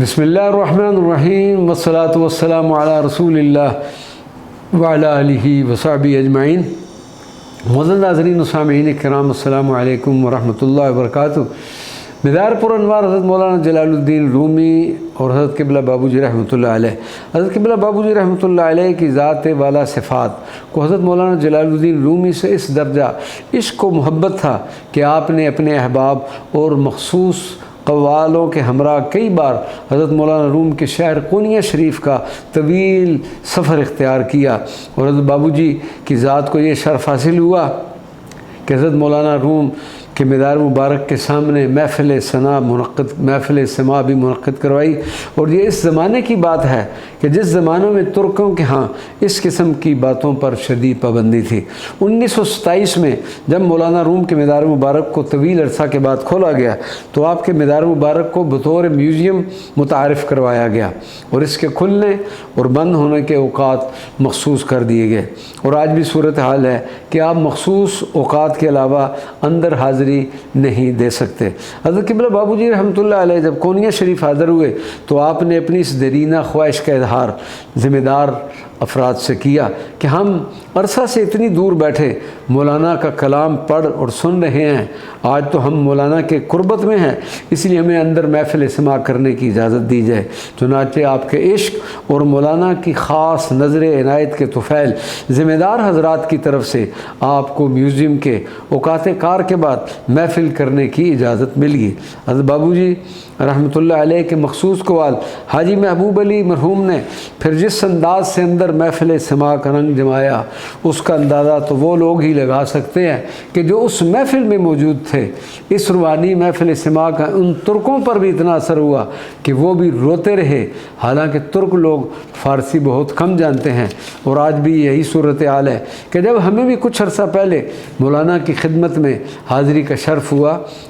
بسم اللہ الرحمن الرحیم والصلاة والسلام علی رسول اللہ وعلی آلہ وصحبہ اجمعین۔ معزز ناظرین و سامعین کرام، السلام علیکم ورحمۃ اللہ وبرکاتہ۔ مدار پر انوار حضرت مولانا جلال الدین رومی اور حضرت قبلہ بابو جی رحمۃ اللہ علیہ، حضرت قبلہ بابو جی رحمۃ اللہ علیہ کی ذات والا صفات کو حضرت مولانا جلال الدین رومی سے اس درجہ عشق و محبت تھا کہ آپ نے اپنے احباب اور مخصوص قوالوں کے ہمراہ کئی بار حضرت مولانا روم کے شہر قونیہ شریف کا طویل سفر اختیار کیا، اور حضرت بابو جی کی ذات کو یہ شرف حاصل ہوا کہ حضرت مولانا روم کے مدار مبارک کے سامنے محفل سما بھی منعقد کروائی۔ اور یہ اس زمانے کی بات ہے کہ جس زمانوں میں ترکوں کے ہاں اس قسم کی باتوں پر شدید پابندی تھی۔ 1927 میں جب مولانا روم کے مدار مبارک کو طویل عرصہ کے بعد کھولا گیا تو آپ کے مدار مبارک کو بطور میوزیم متعارف کروایا گیا، اور اس کے کھلنے اور بند ہونے کے اوقات مخصوص کر دیے گئے۔ اور آج بھی صورتحال ہے کہ آپ مخصوص اوقات کے علاوہ اندر حاضری نہیں دے سکتے۔ حضرت قبلہ بابو جی رحمۃ اللہ علیہ جب قونیہ شریف حاضر ہوئے تو آپ نے اپنی اس دیرینہ خواہش کا اظہار ذمہ دار افراد سے کیا کہ ہم عرصہ سے اتنی دور بیٹھے مولانا کا کلام پڑھ اور سن رہے ہیں، آج تو ہم مولانا کے قربت میں ہیں، اس لیے ہمیں اندر محفل سماع کرنے کی اجازت دی جائے۔ چنانچہ آپ کے عشق اور مولانا کی خاص نظر عنایت کے طفیل ذمہ دار حضرات کی طرف سے آپ کو میوزیم کے اوقات کار کے بعد محفل کرنے کی اجازت مل گئی۔ حضرت بابو جی رحمۃ اللہ علیہ کے مخصوص قوال حاجی محبوب علی مرحوم نے پھر جس انداز سے اندر محفل سماع کا رنگ جمایا، اس کا اندازہ تو وہ لوگ ہی لگا سکتے ہیں کہ جو اس محفل میں موجود تھے۔ اس روحانی محفل سماع کا ان ترکوں پر بھی اتنا اثر ہوا کہ وہ بھی روتے رہے، حالانکہ ترک لوگ فارسی بہت کم جانتے ہیں، اور آج بھی یہی صورتحال ہے کہ جب ہمیں بھی کچھ عرصہ پہلے مولانا کی خدمت میں حاضری کا شرف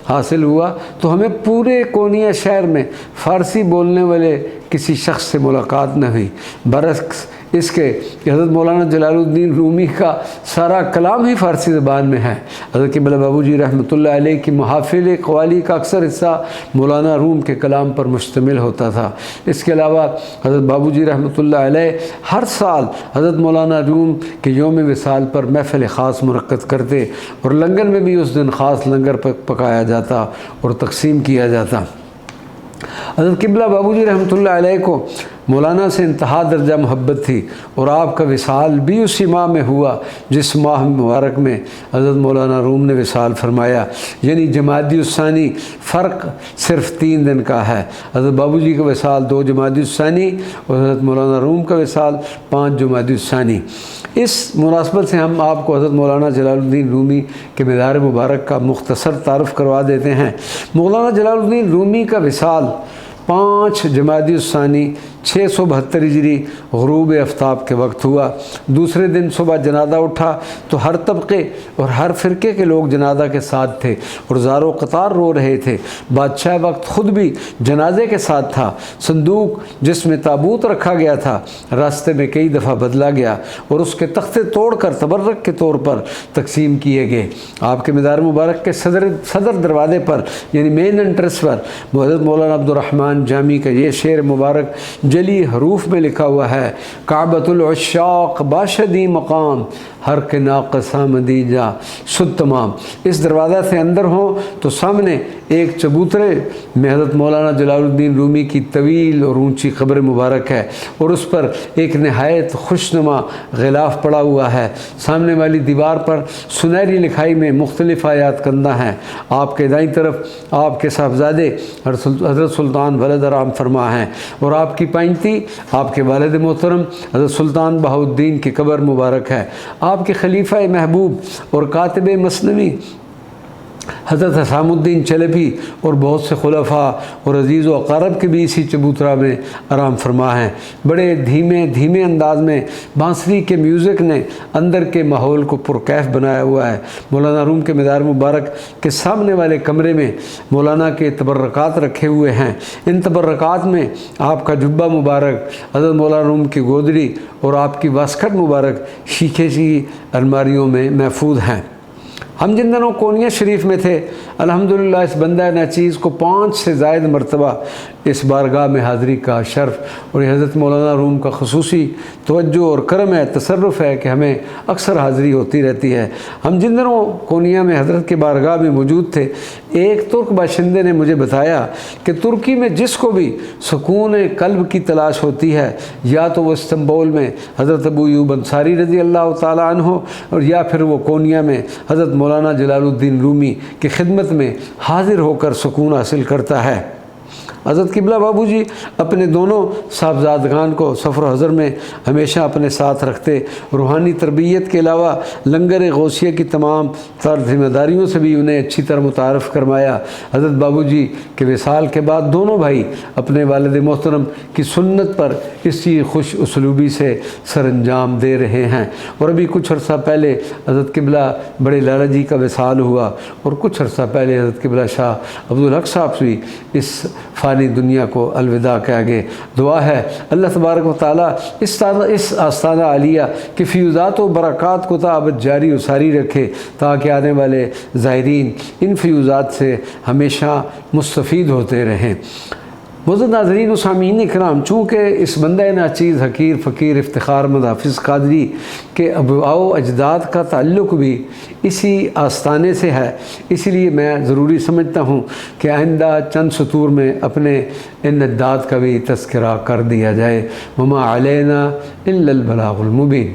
حاصل ہوا تو ہمیں پورے قونیہ شہر میں فارسی بولنے والے کسی شخص سے ملاقات نہ ہوئی، برعکس اس کے کہ حضرت مولانا جلال الدین رومی کا سارا کلام ہی فارسی زبان میں ہے۔ حضرت قبلہ بابو جی رحمۃ اللہ علیہ کی محافل قوالی کا اکثر حصہ مولانا روم کے کلام پر مشتمل ہوتا تھا۔ اس کے علاوہ حضرت بابو جی رحمۃ اللہ علیہ ہر سال حضرت مولانا روم کے یوم وصال پر محفل خاص منعقد کرتے، اور لنگر میں بھی اس دن خاص لنگر پکایا جاتا اور تقسیم کیا جاتا۔ حضرت قبلہ بابو جی رحمۃ اللہ علیہ کو مولانا سے انتہا درجہ محبت تھی، اور آپ کا وصال بھی اسی ماہ میں ہوا جس ماہ مبارک میں حضرت مولانا روم نے وصال فرمایا، یعنی جمادی الثانی۔ فرق صرف 3 دن کا ہے۔ حضرت بابو جی کا وصال 2 جمادی الثانی اور حضرت مولانا روم کا وصال 5 جمادی الثانی۔ اس مناسبت سے ہم آپ کو حضرت مولانا جلال الدین رومی کے مدار مبارک کا مختصر تعارف کروا دیتے ہیں۔ مولانا جلال الدین رومی کا وصال 5 جمادی الثانی 672 ہجری غروب آفتاب کے وقت ہوا۔ دوسرے دن صبح جنازہ اٹھا تو ہر طبقے اور ہر فرقے کے لوگ جنازہ کے ساتھ تھے اور زار و قطار رو رہے تھے۔ بادشاہ وقت خود بھی جنازے کے ساتھ تھا۔ صندوق جس میں تابوت رکھا گیا تھا راستے میں کئی دفعہ بدلا گیا اور اس کے تختے توڑ کر تبرک کے طور پر تقسیم کیے گئے۔ آپ کے مدار مبارک کے صدر دروازے پر یعنی مین انٹرنس پر حضرت مولانا عبد الرحمن جامی کا یہ شعر مبارک جلی حروف میں لکھا ہوا ہے: کعبۃ العشاق باشدی مقام، ہر کے ناقص آمدی جا شد تمام۔ اس دروازہ سے اندر ہوں تو سامنے ایک چبوترے میں حضرت مولانا جلال الدین رومی کی طویل اور اونچی قبر مبارک ہے، اور اس پر ایک نہایت خوشنما غلاف پڑا ہوا ہے۔ سامنے والی دیوار پر سنہری لکھائی میں مختلف آیات کندہ ہیں۔ آپ کے دائیں طرف آپ کے صاحبزادے حضرت سلطان ولد رام فرما ہیں، اور آپ کی پائنتی آپ کے والد محترم حضرت سلطان بہاؤالدین کی قبر مبارک ہے۔ آپ کے خلیفہ محبوب اور کاتب مثنوی حضرت حسام الدین چلبی اور بہت سے خلفاء اور عزیز و اقارب کے بھی اسی چبوترا میں آرام فرما ہیں۔ بڑے دھیمے انداز میں بانسری کے میوزک نے اندر کے ماحول کو پرکیف بنایا ہوا ہے۔ مولانا روم کے مدار مبارک کے سامنے والے کمرے میں مولانا کے تبرکات رکھے ہوئے ہیں۔ ان تبرکات میں آپ کا جبہ مبارک، حضرت مولانا روم کی گودڑی اور آپ کی واسکٹ مبارک شیشے کی الماریوں میں محفوظ ہیں۔ ہم جن دنوں کونیا شریف میں تھے الحمدللہ اس بندہ ناچیز کو 5 سے زائد مرتبہ اس بارگاہ میں حاضری کا شرف اور حضرت مولانا روم کا خصوصی توجہ اور کرم ہے، تصرف ہے کہ ہمیں اکثر حاضری ہوتی رہتی ہے۔ ہم جن دنوں کونیا میں حضرت کے بارگاہ میں موجود تھے، ایک ترک باشندے نے مجھے بتایا کہ ترکی میں جس کو بھی سکون قلب کی تلاش ہوتی ہے یا تو وہ استنبول میں حضرت ابو ایوب انصاری رضی اللہ تعالیٰ عنہ اور یا پھر وہ کونیا میں حضرت مولانا جلال الدین رومی کی خدمت میں حاضر ہو کر سکون حاصل کرتا ہے۔ حضرت قبلہ بابو جی اپنے دونوں صاحبزادگان کو سفر و حضر میں ہمیشہ اپنے ساتھ رکھتے، روحانی تربیت کے علاوہ لنگر غوثیہ کی تمام تر ذمہ داریوں سے بھی انہیں اچھی طرح متعارف کروایا۔ حضرت بابو جی کے وصال کے بعد دونوں بھائی اپنے والد محترم کی سنت پر اسی خوش اسلوبی سے سر انجام دے رہے ہیں، اور ابھی کچھ عرصہ پہلے حضرت قبلہ بڑے لالا جی کا وصال ہوا، اور کچھ عرصہ پہلے حضرت قبلہ شاہ عبدالحق صاحب بھی اس فانی دنیا کو الوداع کہہ گئے۔ دعا ہے اللہ تبارک و تعالیٰ اس آستانہ عالیہ کی فیوزات و برکات کو ابد جاری و ساری رکھے، تاکہ آنے والے زائرین ان فیوزات سے ہمیشہ مستفید ہوتے رہیں۔ معزز ناظرین و سامعین اکرام، چونکہ اس بندہ ناچیز حقیر فقیر افتخار مند حافظ قادری کے آباء و اجداد کا تعلق بھی اسی آستانے سے ہے، اسی لیے میں ضروری سمجھتا ہوں کہ آئندہ چند سطور میں اپنے ان اجداد کا بھی تذکرہ کر دیا جائے۔ وما علینا الا البلاغ المبین۔